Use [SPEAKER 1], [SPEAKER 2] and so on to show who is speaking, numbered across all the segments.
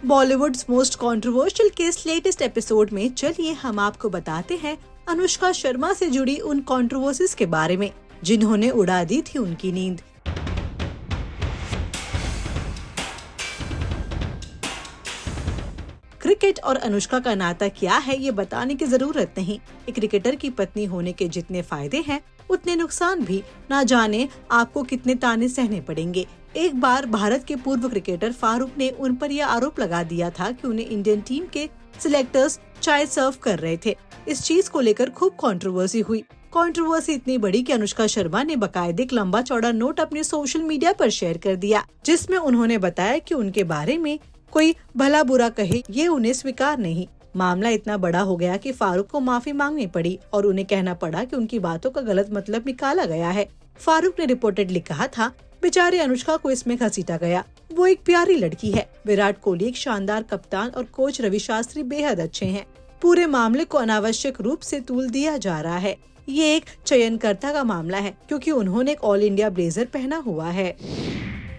[SPEAKER 1] Bollywoods most controversial के इस latest episode में चलिए हम आपको बताते हैं अनुष्का शर्मा से जुड़ी उन कंट्रोवर्सीज के बारे में जिन्होंने उड़ा दी थी उनकी नींद। क्रिकेट और अनुष्का का नाता क्या है ये बताने की जरूरत नहीं। एक क्रिकेटर की पत्नी होने के जितने फायदे हैं उतने नुकसान भी। ना जाने आपको कितने ताने सहने पड़ेंगे। एक बार भारत के पूर्व क्रिकेटर फारूक ने उन पर यह आरोप लगा दिया था कि उन्हें इंडियन टीम के सिलेक्टर्स चाय सर्व कर रहे थे। इस चीज को लेकर खूब कंट्रोवर्सी हुई। कंट्रोवर्सी इतनी बड़ी कि अनुष्का शर्मा ने बाकायदे एक लंबा चौड़ा नोट अपने सोशल मीडिया पर शेयर कर दिया, जिसमें उन्होंने बताया कि उनके बारे में कोई भला बुरा कहे ये उन्हें स्वीकार नहीं। मामला इतना बड़ा हो गया कि फारूक को माफी मांगनी पड़ी और उन्हें कहना पड़ा कि उनकी बातों का गलत मतलब निकाला गया है। फारूक ने रिपोर्टेडली कहा था, बेचारे अनुष्का को इसमें घसीटा गया। वो एक प्यारी लड़की है। विराट कोहली एक शानदार कप्तान और कोच रवि शास्त्री बेहद अच्छे हैं। पूरे मामले को अनावश्यक रूप से तूल दिया जा रहा है। ये एक चयनकर्ता का मामला है क्योंकि उन्होंने एक ऑल इंडिया ब्लेजर पहना हुआ है।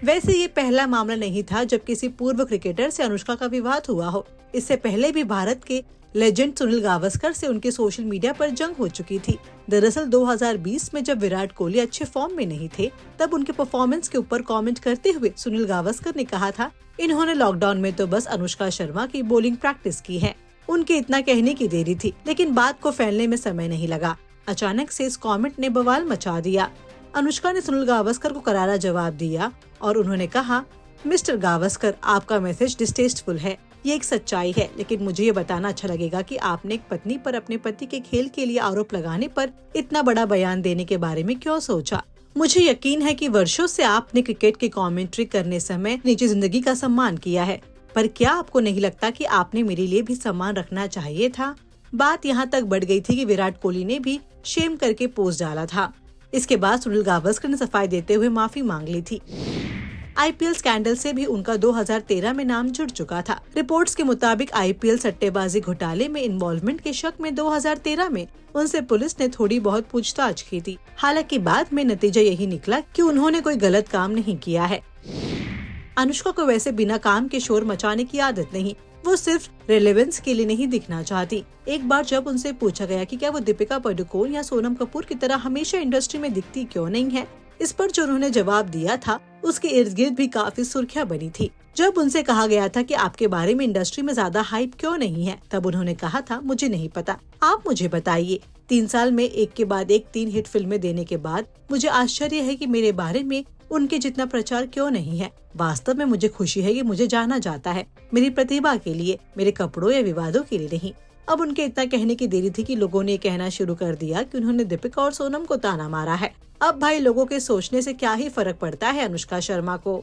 [SPEAKER 1] वैसे ये पहला मामला नहीं था जब किसी पूर्व क्रिकेटर से अनुष्का का विवाद हुआ हो। इससे पहले भी भारत के लेजेंड सुनील गावस्कर से उनके सोशल मीडिया पर जंग हो चुकी थी। दरअसल 2020 में जब विराट कोहली अच्छे फॉर्म में नहीं थे, तब उनके परफॉर्मेंस के ऊपर कमेंट करते हुए सुनील गावस्कर ने कहा था, इन्होंने लॉकडाउन में तो बस अनुष्का शर्मा की बॉलिंग प्रैक्टिस की है। उनके इतना कहने की देरी थी, लेकिन बात को फैलने में समय नहीं लगा। अचानक से इस कमेंट ने बवाल मचा दिया। अनुष्का ने सुनील गावस्कर को करारा जवाब दिया और उन्होंने कहा, मिस्टर गावस्कर, आपका मैसेज डिस्टेस्टफुल है। ये एक सच्चाई है, लेकिन मुझे ये बताना अच्छा लगेगा कि आपने एक पत्नी पर अपने पति के खेल के लिए आरोप लगाने पर इतना बड़ा बयान देने के बारे में क्यों सोचा। मुझे यकीन है कि वर्षों से आपने क्रिकेट की कमेंट्री करने समय निजी जिंदगी का सम्मान किया है, पर क्या आपको नहीं लगता कि आपने मेरे लिए भी सम्मान रखना चाहिए था। बात यहाँ तक बढ़ गई थी कि विराट कोहली ने भी शेम करके पोस्ट डाला था। इसके बाद सुनील गावस्कर ने सफाई देते हुए माफी मांग ली थी। आईपीएल स्कैंडल से भी उनका 2013 में नाम जुड़ चुका था। रिपोर्ट्स के मुताबिक आईपीएल सट्टेबाजी घोटाले में इन्वॉल्वमेंट के शक में 2013 में उनसे पुलिस ने थोड़ी बहुत पूछताछ की थी। हालांकि बाद में नतीजा यही निकला कि उन्होंने कोई गलत काम नहीं किया है। अनुष्का को वैसे बिना काम के शोर मचाने की आदत नहीं। वो सिर्फ रेलेवेंस के लिए नहीं दिखना चाहती। एक बार जब उनसे पूछा गया कि क्या वो दीपिका पादुकोण या सोनम कपूर की तरह हमेशा इंडस्ट्री में दिखती क्यों नहीं है, इस पर जो उन्होंने जवाब दिया था उसके इर्द गिर्द भी काफी सुर्खियां बनी थी। जब उनसे कहा गया था कि आपके बारे में इंडस्ट्री में ज्यादा हाइप क्यों नहीं है, तब उन्होंने कहा था, मुझे नहीं पता, आप मुझे बताइए। 3 साल में एक के बाद एक 3 हिट फिल्में देने के बाद मुझे आश्चर्य है कि मेरे बारे में उनके जितना प्रचार क्यों नहीं है। वास्तव में मुझे खुशी है कि मुझे जाना जाता है मेरी प्रतिभा के लिए, मेरे कपड़ों या विवादों के लिए नहीं। अब उनके इतना कहने की देरी थी कि लोगों ने कहना शुरू कर दिया कि उन्होंने दीपिका और सोनम को ताना मारा है। अब भाई लोगों के सोचने से क्या ही फर्क पड़ता है अनुष्का शर्मा को।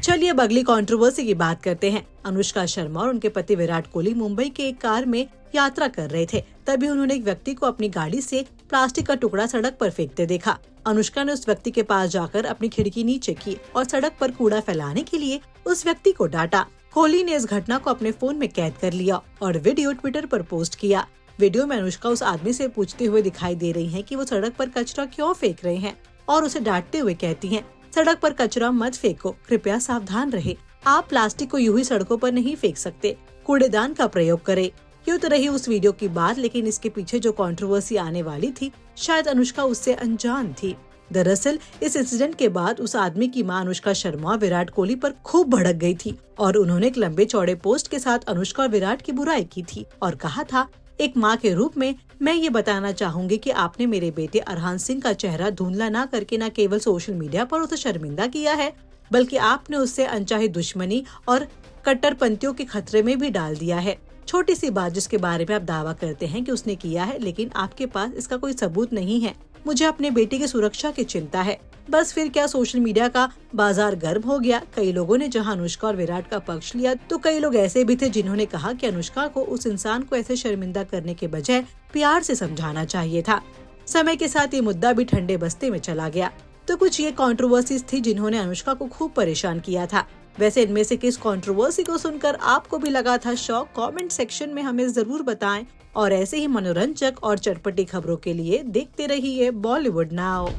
[SPEAKER 1] चलिए अब अगली कंट्रोवर्सी की बात करते हैं। अनुष्का शर्मा और उनके पति विराट कोहली मुंबई के एक कार में यात्रा कर रहे थे। तभी उन्होंने एक व्यक्ति को अपनी गाड़ी से प्लास्टिक का टुकड़ा सड़क पर फेंकते देखा। अनुष्का ने उस व्यक्ति के पास जाकर अपनी खिड़की नीचे की और सड़क पर कूड़ा फैलाने के लिए उस व्यक्ति को डांटा। कोहली ने इस घटना को अपने फोन में कैद कर लिया और वीडियो ट्विटर पर पोस्ट किया। वीडियो में अनुष्का उस आदमी से पूछते हुए दिखाई दे रही हैं कि वो सड़क पर कचरा क्यों फेंक रहे हैं और उसे डांटते हुए कहती हैं, सड़क पर कचरा मत फेंको, कृपया सावधान रहे। आप प्लास्टिक को यूं ही सड़कों पर नहीं फेंक सकते, कूड़ेदान का प्रयोग करें। यूं तो रही उस वीडियो की बात, लेकिन इसके पीछे जो कंट्रोवर्सी आने वाली थी शायद अनुष्का उससे अनजान थी। दरअसल इस इंसिडेंट के बाद उस आदमी की मां अनुष्का शर्मा विराट कोहली पर खूब भड़क गई थी और उन्होंने एक लंबे चौड़े पोस्ट के साथ अनुष्का और विराट की बुराई की थी और कहा था, एक माँ के रूप में मैं ये बताना चाहूंगी कि आपने मेरे बेटे अरहान सिंह का चेहरा धुंधला ना करके न केवल सोशल मीडिया पर उसे शर्मिंदा किया है, बल्कि आपने उससे अनचाही दुश्मनी और कट्टरपंथियों के खतरे में भी डाल दिया है। छोटी सी बात जिसके बारे में आप दावा करते हैं कि उसने किया है, लेकिन आपके पास इसका कोई सबूत नहीं है। मुझे अपने बेटे की सुरक्षा की चिंता है। बस फिर क्या सोशल मीडिया का बाजार गर्म हो गया। कई लोगों ने जहां अनुष्का और विराट का पक्ष लिया, तो कई लोग ऐसे भी थे जिन्होंने कहा कि अनुष्का को उस इंसान को ऐसे शर्मिंदा करने के बजाय प्यार से समझाना चाहिए था। समय के साथ ये मुद्दा भी ठंडे बस्ते में चला गया। तो कुछ ये कंट्रोवर्सीज थी जिन्होंने अनुष्का को खूब परेशान किया था। वैसे इनमें से किस कंट्रोवर्सी को सुनकर आपको भी लगा था शॉक, कमेंट सेक्शन में हमें जरूर बताएं। और ऐसे ही मनोरंजक और चटपटी खबरों के लिए देखते रहिए बॉलीवुड नाउ।